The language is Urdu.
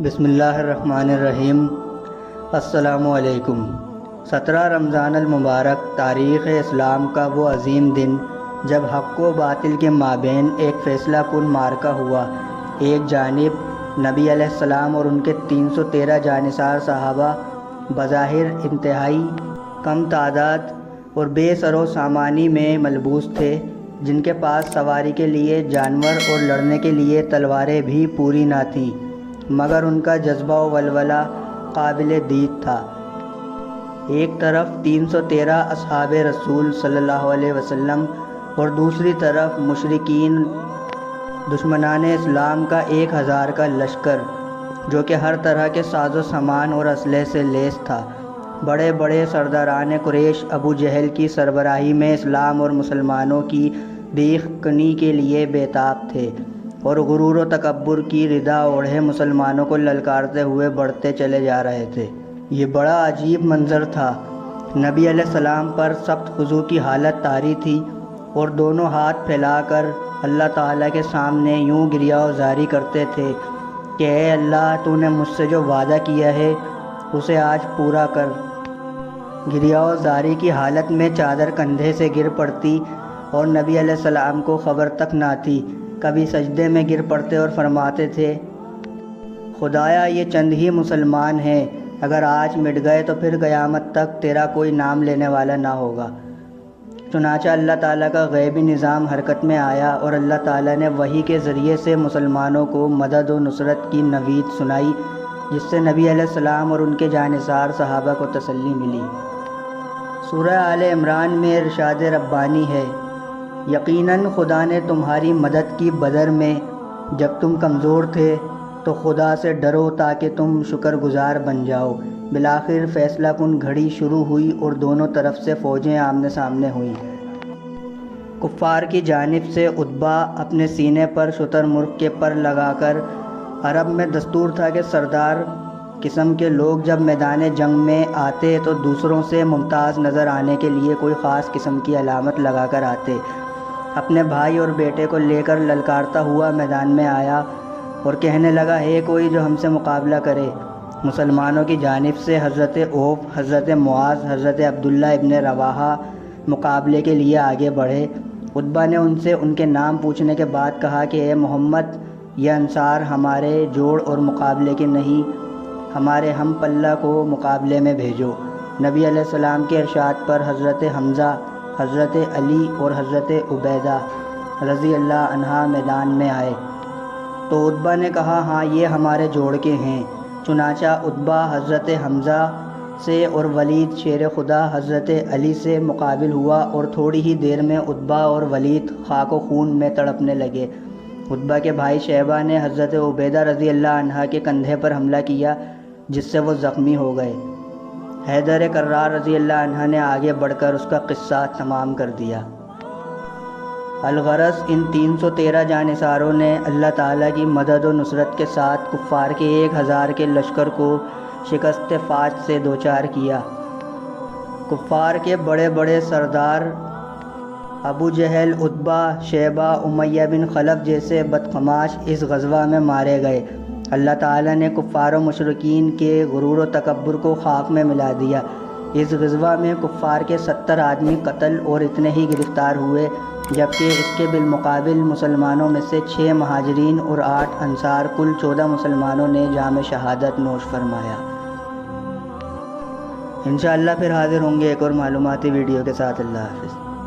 بسم اللہ الرحمن الرحیم۔ السلام علیکم۔ 17 رمضان المبارک تاریخ اسلام کا وہ عظیم دن جب حق و باطل کے مابین ایک فیصلہ کن معرکہ ہوا۔ ایک جانب نبی علیہ السلام اور ان کے 313 جانثار صحابہ بظاہر انتہائی کم تعداد اور بے سر و سامانی میں ملبوس تھے، جن کے پاس سواری کے لیے جانور اور لڑنے کے لیے تلواریں بھی پوری نہ تھیں، مگر ان کا جذبہ و ولولہ قابل دید تھا۔ ایک طرف 313 اصحاب رسول صلی اللہ علیہ وسلم اور دوسری طرف مشرکین دشمنان اسلام کا 1000 کا لشکر، جو کہ ہر طرح کے ساز و سامان اور اسلحے سے لیس تھا۔ بڑے بڑے سرداران قریش ابو جہل کی سربراہی میں اسلام اور مسلمانوں کی بیخ کنی کے لیے بےتاب تھے اور غرور و تکبر کی ردا اوڑھے مسلمانوں کو للکارتے ہوئے بڑھتے چلے جا رہے تھے۔ یہ بڑا عجیب منظر تھا۔ نبی علیہ السلام پر سخت خضوع کی حالت طاری تھی اور دونوں ہاتھ پھیلا کر اللہ تعالیٰ کے سامنے یوں گریہ و زاری کرتے تھے کہ اے اللہ، تو نے مجھ سے جو وعدہ کیا ہے اسے آج پورا کر۔ گریہ و زاری کی حالت میں چادر کندھے سے گر پڑتی اور نبی علیہ السلام کو خبر تک نہ تھی۔ کبھی سجدے میں گر پڑتے اور فرماتے تھے، خدایا یہ چند ہی مسلمان ہیں، اگر آج مٹ گئے تو پھر قیامت تک تیرا کوئی نام لینے والا نہ ہوگا۔ چنانچہ اللہ تعالیٰ کا غیبی نظام حرکت میں آیا اور اللہ تعالیٰ نے وحی کے ذریعے سے مسلمانوں کو مدد و نصرت کی نوید سنائی، جس سے نبی علیہ السلام اور ان کے جانثار صحابہ کو تسلی ملی۔ سورہ آل عمران میں ارشاد ربانی ہے، یقیناً خدا نے تمہاری مدد کی بدر میں، جب تم کمزور تھے تو خدا سے ڈرو تاکہ تم شکر گزار بن جاؤ۔ بالآخر فیصلہ کن گھڑی شروع ہوئی اور دونوں طرف سے فوجیں آمنے سامنے ہوئیں۔ کفار کی جانب سے عتبہ اپنے سینے پر شتر مرغ کے پر لگا کر، عرب میں دستور تھا کہ سردار قسم کے لوگ جب میدان جنگ میں آتے تو دوسروں سے ممتاز نظر آنے کے لیے کوئی خاص قسم کی علامت لگا کر آتے۔ اپنے بھائی اور بیٹے کو لے کر للکارتا ہوا میدان میں آیا اور کہنے لگا، ہے کوئی جو ہم سے مقابلہ کرے؟ مسلمانوں کی جانب سے حضرت عوف، حضرت معاذ، حضرت عبداللہ ابن رواحہ مقابلے کے لیے آگے بڑھے۔ عتبہ نے ان سے ان کے نام پوچھنے کے بعد کہا کہ اے محمد، یہ انصار ہمارے جوڑ اور مقابلے کے نہیں، ہمارے ہم پلہ کو مقابلے میں بھیجو۔ نبی علیہ السلام کے ارشاد پر حضرت حمزہ، حضرت علی اور حضرت عبیدہ رضی اللہ عنہ میدان میں آئے تو عتبہ نے کہا، ہاں یہ ہمارے جوڑ کے ہیں۔ چنانچہ عتبہ حضرت حمزہ سے اور ولید شیر خدا حضرت علی سے مقابل ہوا اور تھوڑی ہی دیر میں عتبہ اور ولید خاک و خون میں تڑپنے لگے۔ عتبہ کے بھائی شیبہ نے حضرت عبیدہ رضی اللہ عنہ کے کندھے پر حملہ کیا، جس سے وہ زخمی ہو گئے۔ حیدر کرار رضی اللہ عنہ نے آگے بڑھ کر اس کا قصہ تمام کر دیا۔ الغرض ان 313 جانثاروں نے اللہ تعالیٰ کی مدد و نصرت کے ساتھ کفار کے 1000 کے لشکر کو شکست فاش سے دوچار کیا۔ کفار کے بڑے بڑے سردار ابو جہل، عتبہ، شیبہ، امیہ بن خلف جیسے بدقماش اس غزوہ میں مارے گئے۔ اللہ تعالیٰ نے کفار و مشرکین کے غرور و تکبر کو خاک میں ملا دیا۔ اس غزوہ میں کفار کے 70 آدمی قتل اور اتنے ہی گرفتار ہوئے، جبکہ اس کے بالمقابل مسلمانوں میں سے 6 مہاجرین اور 8 انصار، کل 14 مسلمانوں نے جام شہادت نوش فرمایا۔ انشاءاللہ پھر حاضر ہوں گے ایک اور معلوماتی ویڈیو کے ساتھ۔ اللہ حافظ۔